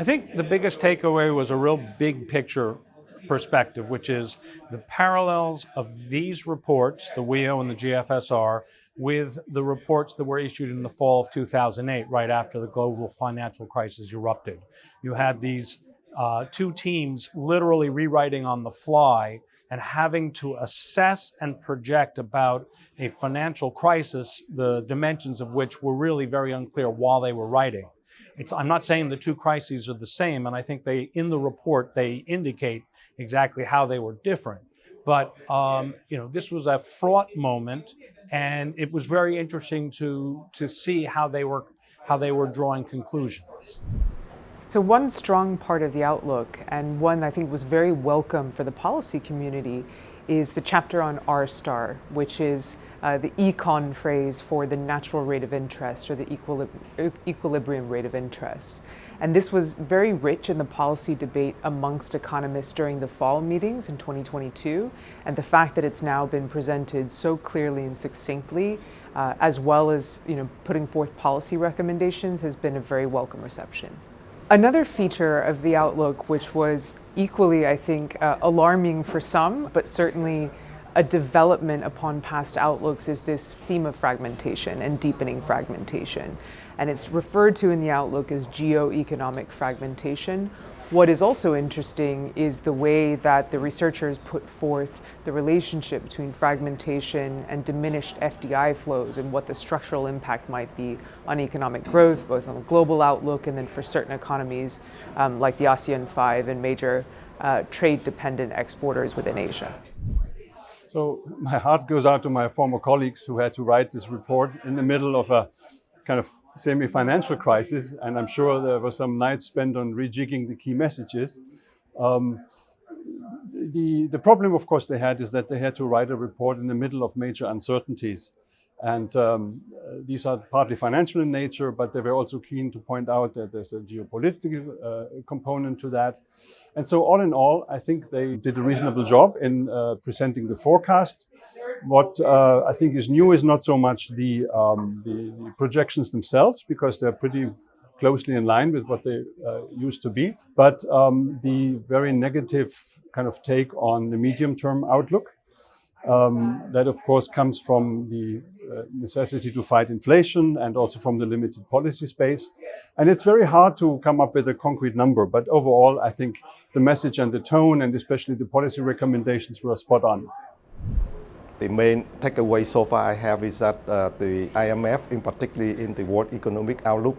think the biggest takeaway was a real big picture perspective, which is the parallels of these reports, the WEO and the GFSR, with the reports that were issued in the fall of 2008, right after the global financial crisis erupted. You had these two teams literally rewriting on the fly and having to assess and project about a financial crisis, the dimensions of which were really very unclear while they were writing. I'm not saying the two crises are the same, and I think in the report they indicate exactly how they were different. But this was a fraught moment, and it was very interesting to see how they were drawing conclusions. So one strong part of the outlook, and one I think was very welcome for the policy community, is the chapter on R-star, which is the econ phrase for the natural rate of interest or the equilibrium rate of interest. And this was very rich in the policy debate amongst economists during the fall meetings in 2022. And the fact that it's now been presented so clearly and succinctly, as well as putting forth policy recommendations, has been a very welcome reception. Another feature of the outlook, which was equally, I think, alarming for some, but certainly a development upon past outlooks, is this theme of fragmentation and deepening fragmentation. And it's referred to in the outlook as GeoEconomic fragmentation. What is also interesting is the way that the researchers put forth the relationship between fragmentation and diminished FDI flows and what the structural impact might be on economic growth, both on the global outlook and then for certain economies like the ASEAN 5 and major trade-dependent exporters within Asia. So my heart goes out to my former colleagues who had to write this report in the middle of a kind of semi-financial crisis, and I'm sure there were some nights spent on rejigging the key messages. The problem, of course, they had is that they had to write a report in the middle of major uncertainties. And these are partly financial in nature, but they were also keen to point out that there's a geopolitical component to that. And so all in all, I think they did a reasonable job in presenting the forecast. What I think is new is not so much the projections themselves, because they're pretty closely in line with what they used to be, but the very negative kind of take on the medium-term outlook. That, of course, comes from the necessity to fight inflation and also from the limited policy space. And it's very hard to come up with a concrete number, but overall, I think the message and the tone, and especially the policy recommendations, were spot on. The main takeaway so far I have is that the IMF, in particular in the World Economic Outlook,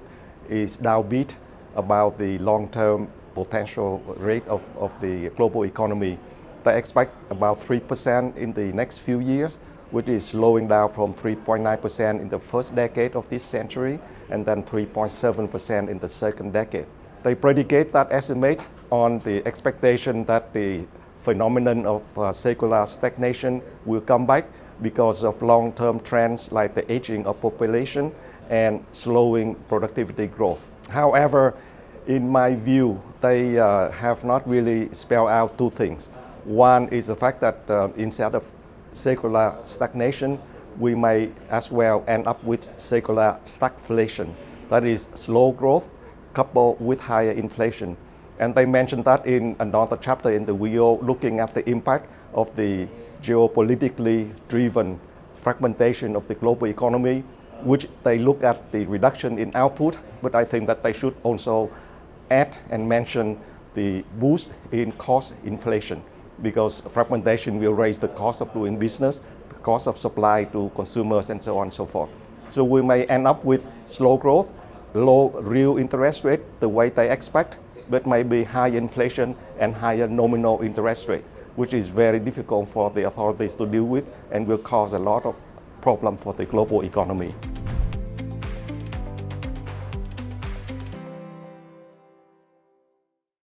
is downbeat about the long-term potential rate of the global economy. They expect about 3% in the next few years, which is slowing down from 3.9% in the first decade of this century and then 3.7% in the second decade. They predicate that estimate on the expectation that the phenomenon of secular stagnation will come back because of long-term trends like the aging of population and slowing productivity growth. However, in my view, they have not really spelled out two things. One is the fact that instead of secular stagnation, we may as well end up with secular stagflation. That is slow growth coupled with higher inflation. And they mentioned that in another chapter in the WEO, looking at the impact of the geopolitically driven fragmentation of the global economy, which they look at the reduction in output, but I think that they should also add and mention the boost in cost inflation, because fragmentation will raise the cost of doing business, the cost of supply to consumers, and so on and so forth. So we may end up with slow growth, low real interest rate, the way they expect, but maybe high inflation and higher nominal interest rate, which is very difficult for the authorities to deal with and will cause a lot of problem for the global economy.